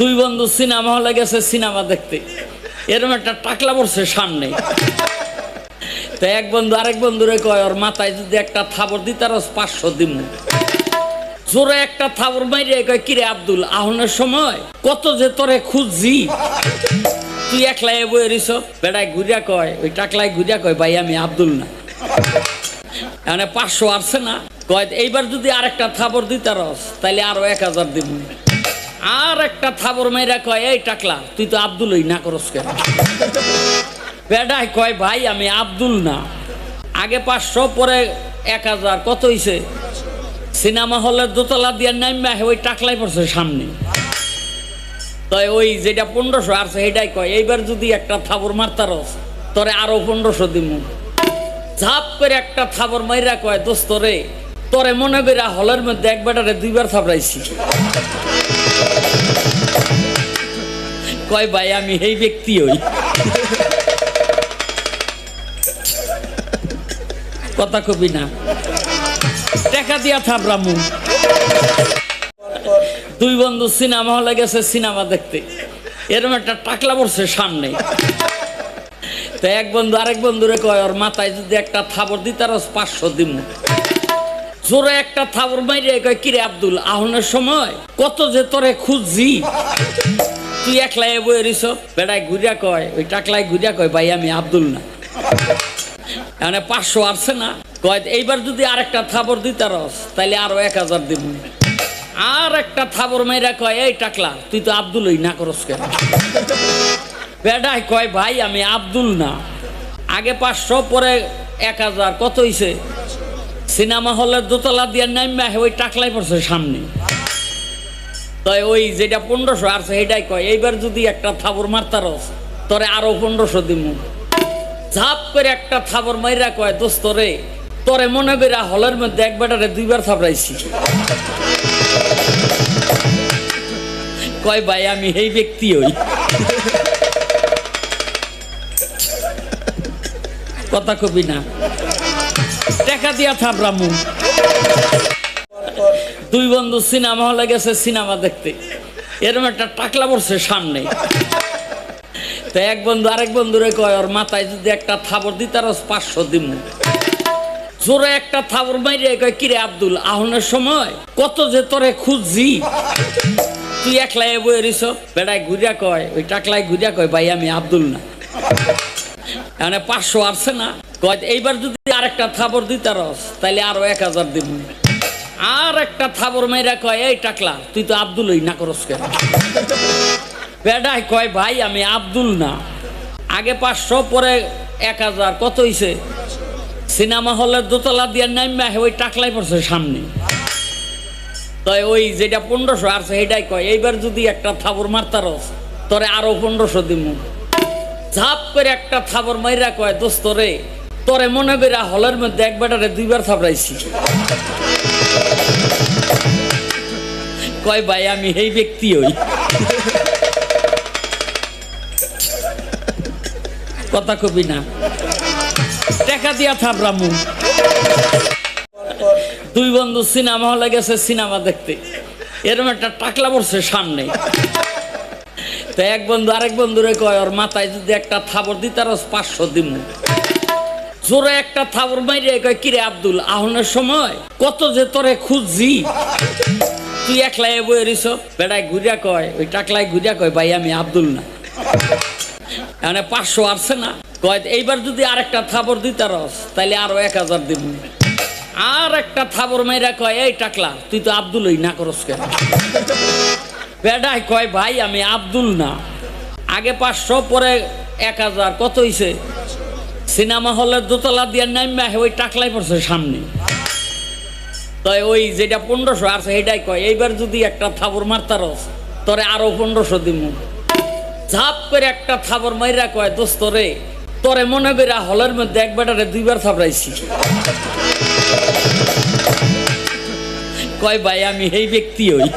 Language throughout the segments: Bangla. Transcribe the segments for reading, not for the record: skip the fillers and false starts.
দুই বন্ধু সিনেমা হলে গেছে সিনেমা দেখতে, এরকম একটা টাকলা পড়ছে সামনে। তো এক বন্ধু আরেক বন্ধুরে কয়, ওর মাথায় যদি একটা থাবর দিতে আর 500 দিন। জোরে একটা থাবর মাইরে কয়, কিরে আব্দুল, আহনের সময় কত যে তোরে খুঁজছি, তুই একলাই বয়ে রিস। বেড়ায় ঘুরিয়া কয়, ওই টাকলায় ঘুরিয়া কয়, ভাই আমি আব্দুল না। মানে 500 আসছে না, কয় এইবার যদি আরেকটা থাবর দিতে রস তাইলে আরো 1000 দিব। আর একটা থাবর মাইরা কয়, এই টাকলা, তুই তো আব্দুলই না করস কেন? বেড়ায় কয়, ভাই আমি আব্দুল না। আগে 500, পরে 1000, কত হইছে? সিনেমা হলের দোতলা দিয়ে নামবে ওই টাকলাই পড়ছে সামনে। তাই ওই যেটা 1500 আসছে সেটাই কয়, এইবার যদি একটা থাবর মারতারস তোরে আরো 1500 দিব। ঝাপ করে একটা থাবর মাইরা কয়, দোস্ত রে, তোরে মনে করে হলের মধ্যে এক বেটারে 2 বার থাবড়াইছি। কয়, ভাই আমি এই ব্যক্তি হই। কথা কবি না, টাকা দিয়া থাবরামু। দুই বন্ধু সিনেমা হলে গেছে সিনেমা দেখতে, এরকম একটা টাকলা পড়ছে সামনে। তো এক বন্ধু আরেক বন্ধুরে কয়, ওর মাথায় যদি একটা থাবর দিতে আর 500 দিন। জোরে একটা থাবর মাইরে কয়, কিরে আব্দুল, আহনের সময় কত যে তোরে খুঁজছি, তুই একলাই বয়ে রিস। বেড়ায় ঘুরিয়া কয়, ওই টাকলায় ঘুরিয়া কয়, ভাই আমি আব্দুল না। মানে 500 আসছে না, কয় এইবার যদি আরেকটা থাবর দিতে রস তাইলে আরো 1000 দিব। আর একটা থাবর মাইরা কয়, এই টাকলা, তুই তো আব্দুলই না করস কেন? বেড়ায় কয়, ভাই আমি আব্দুল না। আগে 500, পরে 1000, কত হইছে? সিনেমা হলের দোতলা দিয়ে নামবে ওই টাকলাই পড়ছে সামনে। তাই ওই যেটা 1500 আসছে সেটাই কয়, এইবার যদি একটা থাবর মারতারস তোরে আরো 1500 দিব। ঝাপ করে একটা থাবর মাইরা কয়, দোস্ত রে, তোরে মনে করে হলের মধ্যে এক বেটারে 2 বার থাবড়াইছি। কয়, ভাই আমি এই ব্যক্তি হই। কথা কবি না, টাকা দিয়া থাবরামু। দুই বন্ধু সিনেমা হলে গেছে সিনেমা দেখতে, এরকম একটা টাকলা পড়ছে সামনে। তো এক বন্ধু আরেক বন্ধুরে কয়, ওর মাথায় যদি একটা থাবর দিতে আর 500 দিব। জোরে একটা থাবর মাইরে কয়, কিরে আব্দুল, আহনের সময় কত যে তোরে খুঁজছি, তুই একলাই বয়ে রিস। বেড়ায় ঘুরিয়া কয়, ওই টাকলায় ঘুরিয়া কয়, ভাই আমি আব্দুল না। মানে 500 আসছে না, কয় এইবার যদি আরেকটা থাবর দিতে রস তাইলে আরো 1000 দিব। আর একটা থাবর মাইরা কয়, এই টাকলা, তুই তো আব্দুলই না করস কেন? বেড়ায় কয়, ভাই আমি আব্দুল না। আগে 500, পরে 1000, কত হইছে? সিনেমা হলের দোতলা দিয়ে নামবে ওই টাকলাই পড়ছে সামনে। তাই ওই যেটা 1500 আসছে সেটাই কয়, এইবার যদি একটা থাবর মারতারস তোরে আরো 1500 দিব। ঝাপ করে একটা থাবর মাইরা কয়, দোস্ত রে, তোরে মনে করে হলের মধ্যে এক বেটারে 2 বার থাবড়াইছি। কয়, ভাই আমি এই ব্যক্তি হই। কথা কবি না, টাকা দিয়া থাবরামু। দুই বন্ধু সিনেমা হলে গেছে সিনেমা দেখতে, এরকম একটা টাকলা পড়ছে সামনে। তো এক বন্ধু আরেক বন্ধুরে কয়, ওর মাথায় যদি একটা থাবর দিতে আর 500 দিব। জোরে একটা থাবর মাইরে কয়, কিরে আব্দুল, আহনের সময় কত যে তোরে খুঁজছি, তুই একলাই বয়ে রিস। বেড়ায় ঘুরিয়া কয়, ওই টাকলায় ঘুরিয়া কয়, ভাই আমি আব্দুল না। মানে 500 আসছে না, কয় এইবার যদি আরেকটা থাবর দিতে রস তাইলে আরো 1000 দিব। আর একটা থাবর মাইরা কয়, এই টাকলা, তুই তো আব্দুলই না করস কেন? বেড়ায় কয়, ভাই আমি আব্দুল না। আগে 500, পরে 1000, কত হইছে? সিনেমা হলের দোতলা দিয়ে নামবে ওই টাকলাই পড়ছে সামনে। তাই ওই যেটা 1500 আসছে সেটাই কয়, এইবার যদি একটা থাবর মারতারস তোরে আরো 1500 দিব। ঝাপ করে একটা থাবর মাইরা কয়, দোস্ত রে, তোরে মনে করে হলের মধ্যে এক বেটারে 2 বার থাবড়াইছি। কয়, ভাই আমি এই ব্যক্তি হই।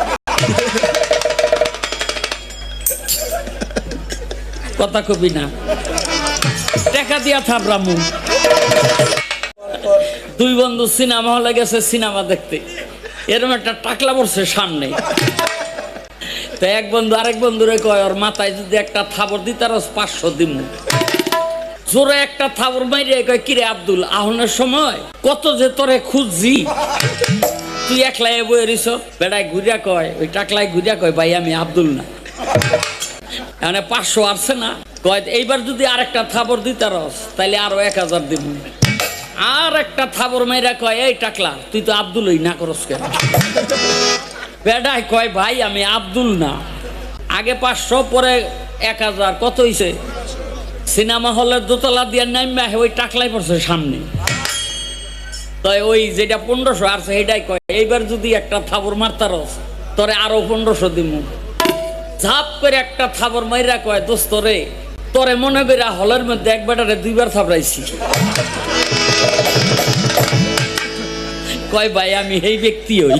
কথা কবি না, টাকা দিয়া থাবরামু। দুই বন্ধু সিনেমা হলে গেছে সিনেমা দেখতে, এরকম একটা টাকলা পড়ছে সামনে। তো তো এক বন্ধু আরেক বন্ধুরে কয় ওর মাথায় যদি একটা থাবর দিই তার 500 দিমু। জোরে একটা থাবর মাইরে কয় কিরে আব্দুল, আহনের সময় কত যে তোরে খুঁজছি, তুই একলাই বয়ে রিস। বেড়ায় ঘুরিয়া কয়, ওই টাকলাই ঘুরিয়া কয় ভাই আমি আব্দুল না। মানে 500 আসছে না, কয় এইবার যদি আরেকটা থাবর দিতে রস তাইলে আরো 1000 দিব। আর একটা থাবর মাইরা কয় এই টাকলা তুই তো আব্দুলই না করস কেন? বেড়ায় কয় ভাই আমি আব্দুল না, আগে 500 পরে 1000, কত হইছে? সিনেমা হলের দোতলা দিয়ে নাইমা ওই টাকলাই পড়ছে সামনে। তাই ওই যেটা 1500 আসছে সেটাই কয় এইবার যদি একটা থাবর মারতারস তোরে আরো 1500 দিমু। ঝাপ করে একটা থাবর মাইরা কয় দোস্ত রে, তোরে মনে কইরা হলের মধ্যে এক বেটারে 2 বার থাবড়াইছি। কয় ভাই আমি এই ব্যক্তি হই।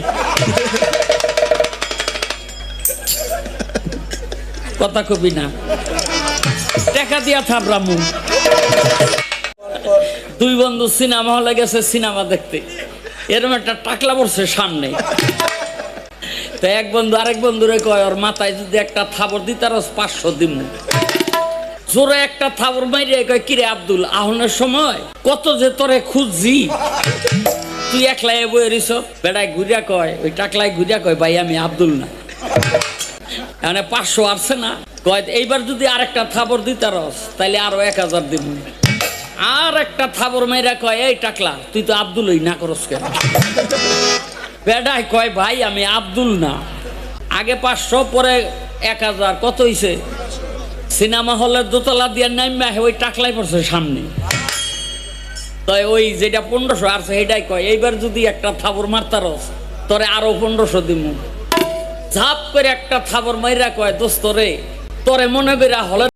কথা কবি না, টাকা দিয়া থাবড়ামু। 2 বন্ধু সিনেমা হলে গেছে সিনেমা দেখতে, এরকম একটা টাকলা পড়ছে সামনে। তো এক বন্ধু আরেক বন্ধুরে কয় ওর মাথায় যদি একটা থাবর দিই তার 500 দিমু। জোরে একটা থাবর মাইরে কয় কিরে আব্দুল, আহনের সময় কত যে তোরে খুঁজছি, তুই একলাই বয়ে রিস। বেড়ায় ঘুরিয়া কয়, ওই টাকলাই ঘুরিয়া কয় ভাই আমি আব্দুল না। মানে 500 আসছে না, কয় এইবার যদি আরেকটা থাবর দিতে রস তাইলে আরো 1000 দিব। আর একটা থাবর মাইরা কয় এই টাকলা তুই তো আব্দুলই না করস কেন? বেড়ায় কয় ভাই আমি আব্দুল না, আগে 500 পরে 1000, কত হইছে? সিনেমা হলের দোতলা দিয়ে নাইমা ওই টাকলাই পড়ছে সামনে। তাই ওই যেটা 1500 আসছে সেটাই কয় এইবার যদি একটা থাবর মারতারস তোরে আরো 1500 দিমু। ঝাপ করে একটা থাবর মাইরা কয় দোস্ত রে, তোরে মনে কইরা হলের